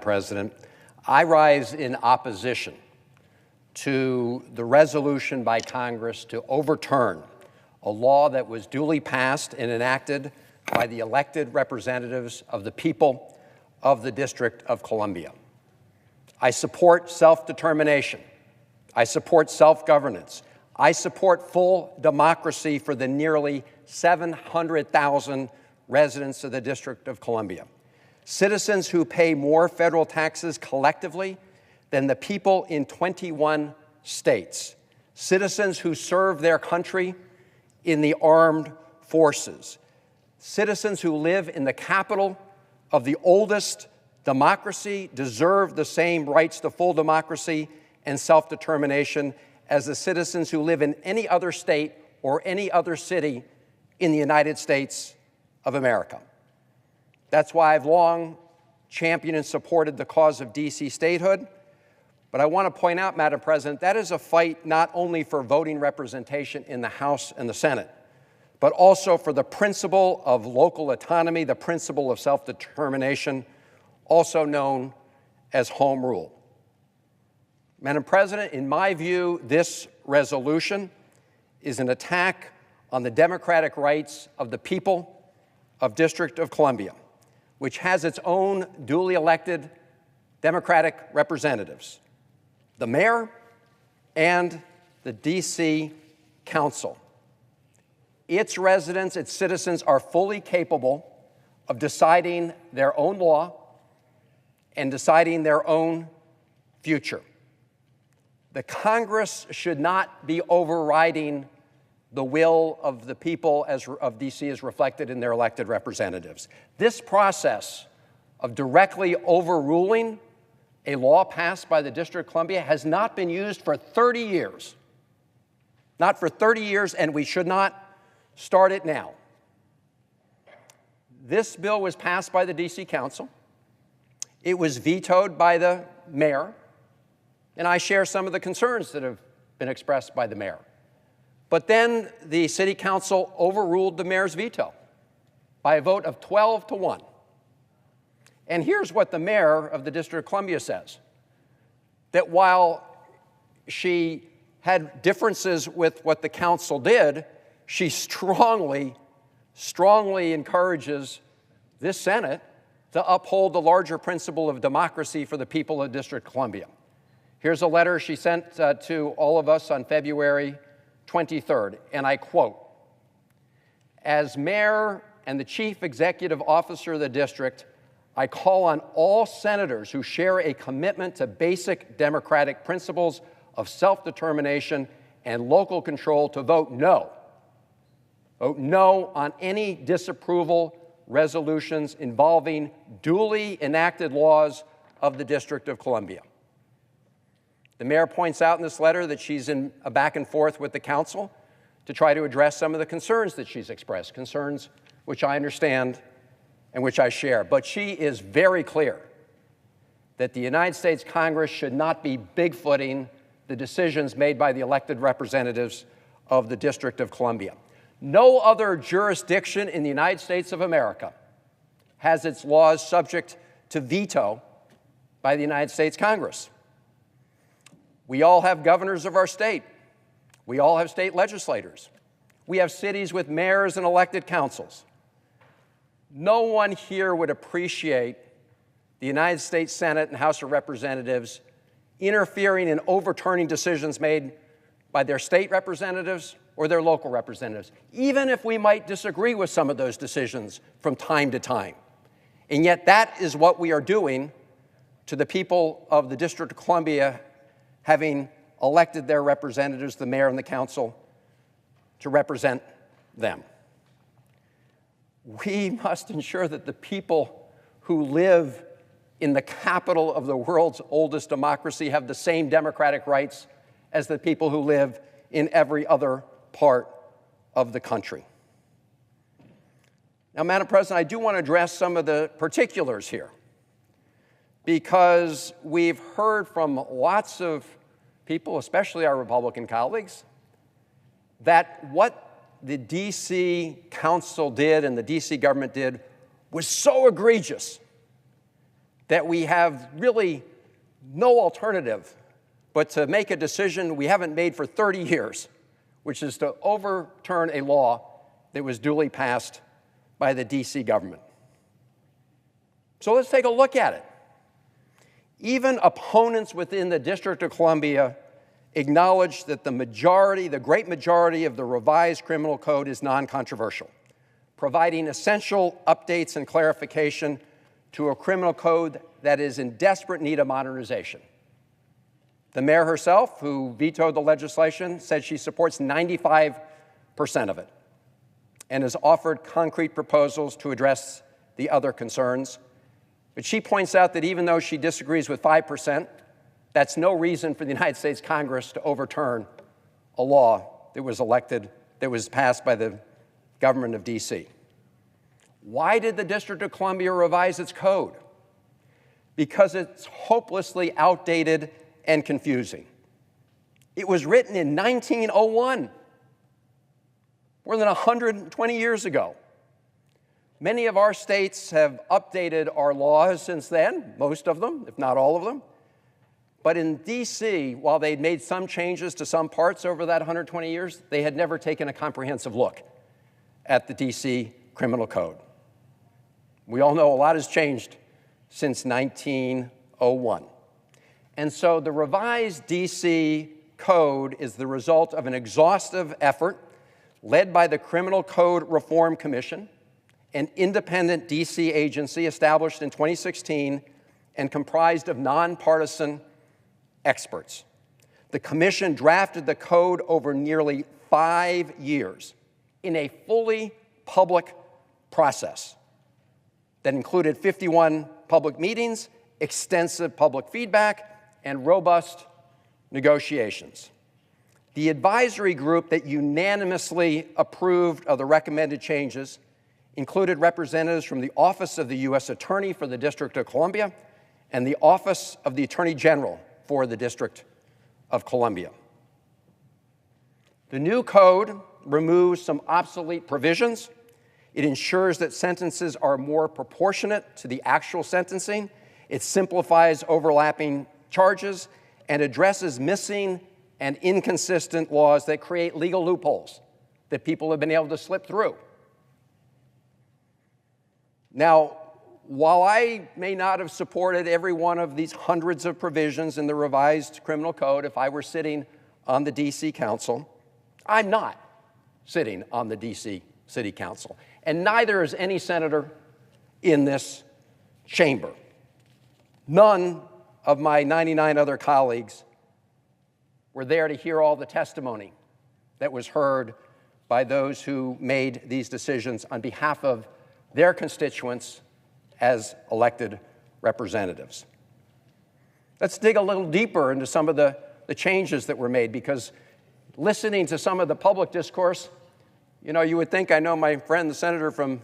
President. I rise in opposition to the resolution by Congress to overturn a law that was duly passed and enacted by the elected representatives of the people of the District of Columbia. I support self-determination. I support self-governance. I support full democracy for the nearly 700,000 residents of the District of Columbia, citizens who pay more federal taxes collectively than the people in 21 states, citizens who serve their country in the armed forces, citizens who live in the capital of the oldest democracy deserve the same rights to full democracy and self-determination as the citizens who live in any other state or any other city in the United States of America. That's why I've long championed and supported the cause of D.C. statehood. But I want to point out, Madam President, that is a fight not only for voting representation in the House and the Senate, but also for the principle of local autonomy, the principle of self-determination, also known as home rule. Madam President, in my view, this resolution is an attack on the democratic rights of the people of District of Columbia, which has its own duly elected Democratic representatives, the mayor and the D.C. Council. Its residents, its citizens are fully capable of deciding their own law and deciding their own future. The Congress should not be overriding the will of the people of D.C. as reflected in their elected representatives. This process of directly overruling a law passed by the District of Columbia has not been used for 30 years. Not for 30 years, and we should not start it now. This bill was passed by the D.C. Council. It was vetoed by the mayor, and I share some of the concerns that have been expressed by the mayor. But then the City Council overruled the mayor's veto by a vote of 12-1. And here's what the mayor of the District of Columbia says, that while she had differences with what the council did, she strongly encourages this Senate to uphold the larger principle of democracy for the people of the District of Columbia. Here's a letter she sent to all of us on February 23rd, and I quote, "As mayor and the chief executive officer of the district, I call on all senators who share a commitment to basic democratic principles of self-determination and local control to vote no. Vote no on any disapproval resolutions involving duly enacted laws of the District of Columbia." The mayor points out in this letter that she's in a back and forth with the council to try to address some of the concerns that she's expressed, concerns which I understand and which I share. But she is very clear that the United States Congress should not be bigfooting the decisions made by the elected representatives of the District of Columbia. No other jurisdiction in the United States of America has its laws subject to veto by the United States Congress. We all have governors of our state. We all have state legislators. We have cities with mayors and elected councils. No one here would appreciate the United States Senate and House of Representatives interfering and overturning decisions made by their state representatives or their local representatives, even if we might disagree with some of those decisions from time to time. And yet that is what we are doing to the people of the District of Columbia, having elected their representatives, the mayor and the council, to represent them. We must ensure that the people who live in the capital of the world's oldest democracy have the same democratic rights as the people who live in every other part of the country. Now, Madam President, I do want to address some of the particulars here, because we've heard from lots of people, especially our Republican colleagues, that what the D.C. Council did and the D.C. government did was so egregious that we have really no alternative but to make a decision we haven't made for 30 years, which is to overturn a law that was duly passed by the D.C. government. So let's take a look at it. Even opponents within the District of Columbia acknowledge that the great majority of the revised criminal code is non-controversial, providing essential updates and clarification to a criminal code that is in desperate need of modernization. The mayor herself, who vetoed the legislation, said she supports 95% of it and has offered concrete proposals to address the other concerns. But she points out that even though she disagrees with 5%, that's no reason for the United States Congress to overturn a law that was passed by the government of D.C. Why did the District of Columbia revise its code? Because it's hopelessly outdated and confusing. It was written in 1901, more than 120 years ago. Many of our states have updated our laws since then, most of them, if not all of them. But in D.C., while they'd made some changes to some parts over that 120 years, they had never taken a comprehensive look at the D.C. criminal code. We all know a lot has changed since 1901. And so the revised D.C. code is the result of an exhaustive effort led by the Criminal Code Reform Commission, an independent D.C. agency established in 2016 and comprised of nonpartisan experts. The commission drafted the code over nearly 5 years in a fully public process that included 51 public meetings, extensive public feedback, and robust negotiations. The advisory group that unanimously approved of the recommended changes included representatives from the Office of the U.S. Attorney for the District of Columbia and the Office of the Attorney General for the District of Columbia. The new code removes some obsolete provisions. It ensures that sentences are more proportionate to the actual sentencing. It simplifies overlapping charges and addresses missing and inconsistent laws that create legal loopholes that people have been able to slip through. Now, while I may not have supported every one of these hundreds of provisions in the revised criminal code if I were sitting on the D.C. Council, I'm not sitting on the D.C. City Council, and neither is any senator in this chamber. None of my 99 other colleagues were there to hear all the testimony that was heard by those who made these decisions on behalf of their constituents as elected representatives. Let's dig a little deeper into some of the changes that were made, because listening to some of the public discourse, you would think, I know my friend, the senator from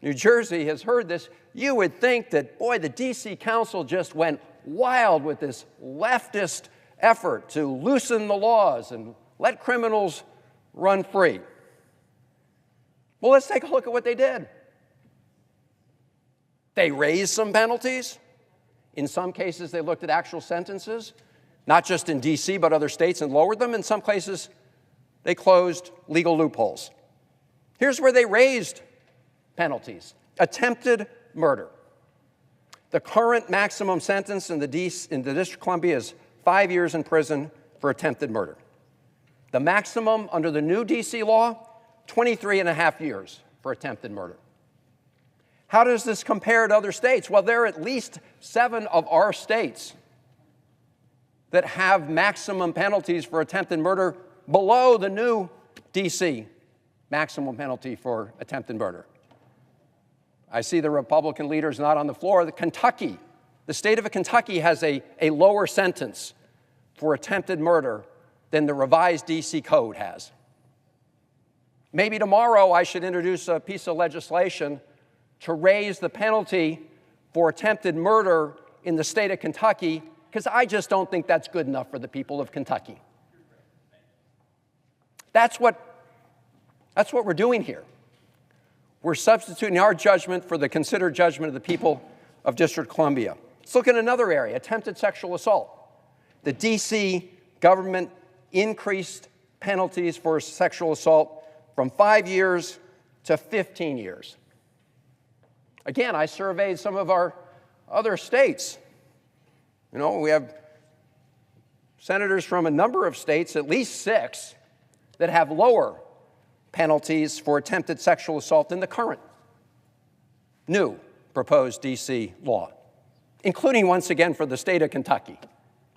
New Jersey, has heard this. You would think that, boy, the D.C. Council just went wild with this leftist effort to loosen the laws and let criminals run free. Well, let's take a look at what they did. They raised some penalties. In some cases, they looked at actual sentences, not just in D.C., but other states, and lowered them. In some cases, they closed legal loopholes. Here's where they raised penalties. Attempted murder. The current maximum sentence in the District of Columbia is 5 years in prison for attempted murder. The maximum under the new D.C. law, 23 and a half years for attempted murder. How does this compare to other states? Well, there are at least 7 of our states that have maximum penalties for attempted murder below the new D.C. maximum penalty for attempted murder. I see the Republican leaders not on the floor. The state of Kentucky has a lower sentence for attempted murder than the revised D.C. code has. Maybe tomorrow I should introduce a piece of legislation to raise the penalty for attempted murder in the state of Kentucky, because I just don't think that's good enough for the people of Kentucky. That's what we're doing here. We're substituting our judgment for the considered judgment of the people of District of Columbia. Let's look at another area, attempted sexual assault. The D.C. government increased penalties for sexual assault from 5 years to 15 years. Again, I surveyed some of our other states. You know, we have senators from a number of states, at least 6, that have lower penalties for attempted sexual assault than the current new proposed D.C. law, including, once again, for the state of Kentucky.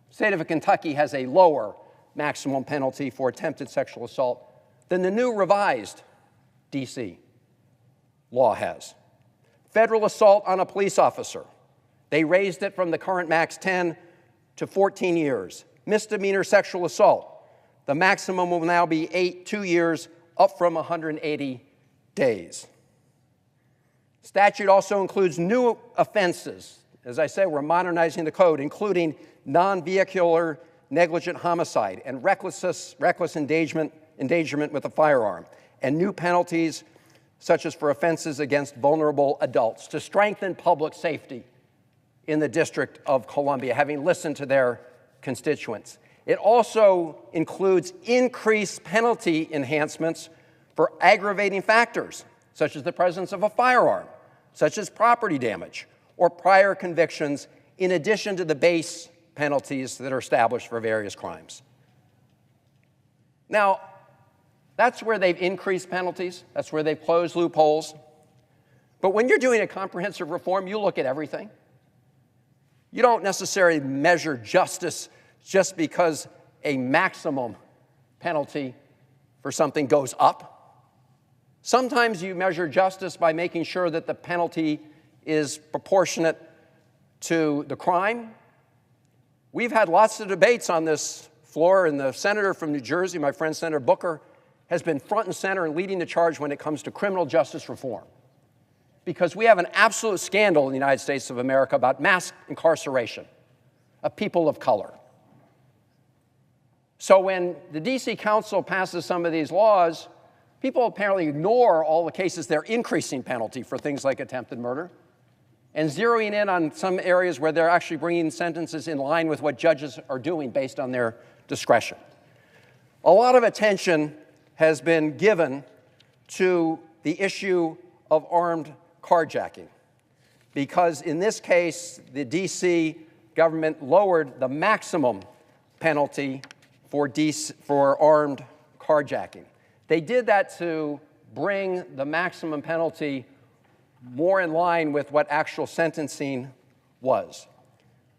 The state of Kentucky has a lower maximum penalty for attempted sexual assault than the new revised D.C. law has. Federal assault on a police officer. They raised it from the current max 10 to 14 years. Misdemeanor sexual assault. The maximum will now be 2 years, up from 180 days. Statute also includes new offenses. As I said, we're modernizing the code, including non-vehicular negligent homicide and reckless endangerment with a firearm, and new penalties such as for offenses against vulnerable adults to strengthen public safety in the District of Columbia, having listened to their constituents. It also includes increased penalty enhancements for aggravating factors, such as the presence of a firearm, such as property damage, or prior convictions, in addition to the base penalties that are established for various crimes. Now, that's where they've increased penalties. That's where they've closed loopholes. But when you're doing a comprehensive reform, you look at everything. You don't necessarily measure justice just because a maximum penalty for something goes up. Sometimes you measure justice by making sure that the penalty is proportionate to the crime. We've had lots of debates on this floor, and the senator from New Jersey, my friend Senator Booker, has been front and center and leading the charge when it comes to criminal justice reform. Because we have an absolute scandal in the United States of America about mass incarceration of people of color. So when the D.C. Council passes some of these laws, people apparently ignore all the cases they're increasing penalty for things like attempted murder and zeroing in on some areas where they're actually bringing sentences in line with what judges are doing based on their discretion. A lot of attention has been given to the issue of armed carjacking, because in this case, the D.C. government lowered the maximum penalty for armed carjacking. They did that to bring the maximum penalty more in line with what actual sentencing was.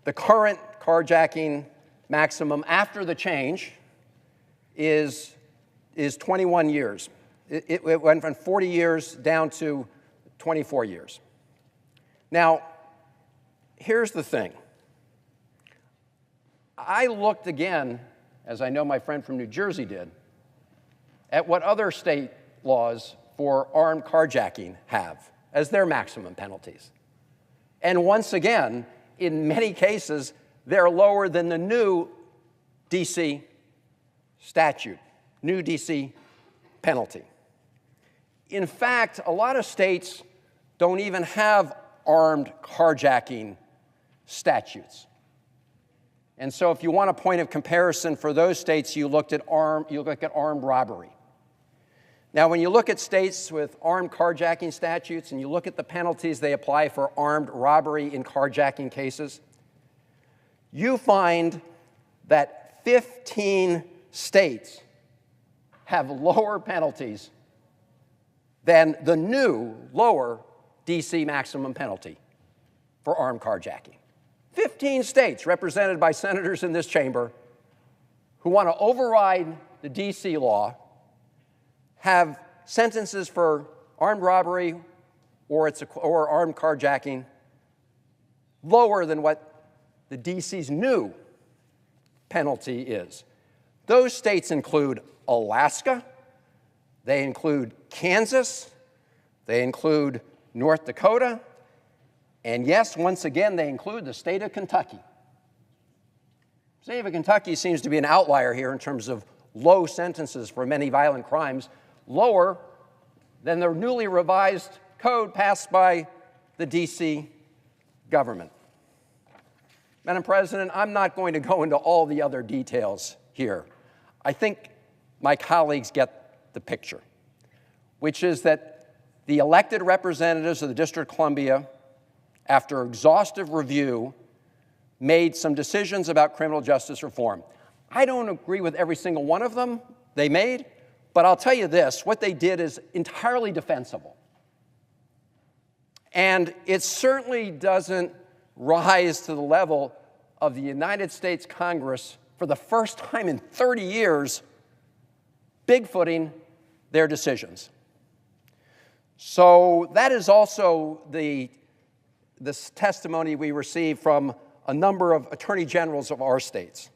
The current carjacking maximum after the change is 21 years. It went from 40 years down to 24 years. Now, here's the thing. I looked again, as I know my friend from New Jersey did, at what other state laws for armed carjacking have as their maximum penalties. And once again, in many cases, they're lower than the new D.C. statute, new D.C. penalty. In fact, a lot of states don't even have armed carjacking statutes. And so if you want a point of comparison for those states, you look at armed robbery. Now, when you look at states with armed carjacking statutes and you look at the penalties they apply for armed robbery in carjacking cases, you find that 15 states have lower penalties than the new, lower D.C. maximum penalty for armed carjacking. 15 states represented by senators in this chamber who want to override the D.C. law have sentences for armed robbery or armed carjacking lower than what the D.C.'s new penalty is. Those states include Alaska, they include Kansas, they include North Dakota, and yes, once again, they include the state of Kentucky. The state of Kentucky seems to be an outlier here in terms of low sentences for many violent crimes, lower than the newly revised code passed by the D.C. government. Madam President, I'm not going to go into all the other details here. I think my colleagues get the picture, which is that the elected representatives of the District of Columbia, after exhaustive review, made some decisions about criminal justice reform. I don't agree with every single one of them they made, but I'll tell you this, what they did is entirely defensible. And it certainly doesn't rise to the level of the United States Congress, for the first time in 30 years, bigfooting their decisions. So that is also this testimony we received from a number of attorney generals of our states.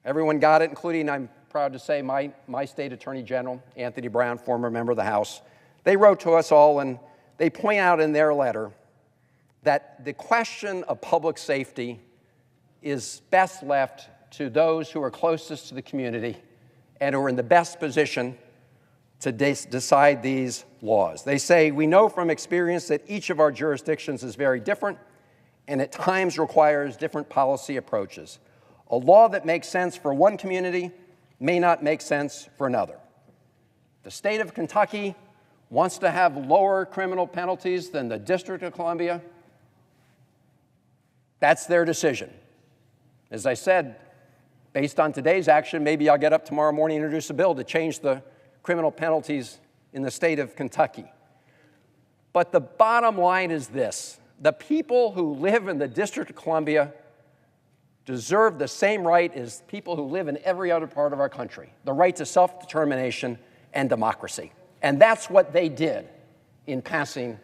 Everyone got it, including, I'm proud to say, my state attorney general, Anthony Brown, former member of the House. They wrote to us all, and they point out in their letter that the question of public safety is best left to those who are closest to the community and who are in the best position to decide these laws. They say, we know from experience that each of our jurisdictions is very different and at times requires different policy approaches. A law that makes sense for one community may not make sense for another. The state of Kentucky wants to have lower criminal penalties than the District of Columbia. That's their decision. As I said, based on today's action, maybe I'll get up tomorrow morning and introduce a bill to change the criminal penalties in the state of Kentucky. But the bottom line is this: the people who live in the District of Columbia deserve the same right as people who live in every other part of our country, the right to self-determination and democracy. And that's what they did in passing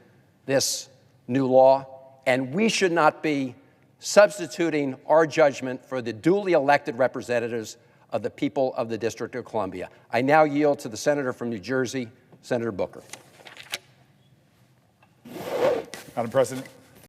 this new law, and we should not be substituting our judgment for the duly elected representatives of the people of the District of Columbia. I now yield to the senator from New Jersey, Senator Booker. Madam President.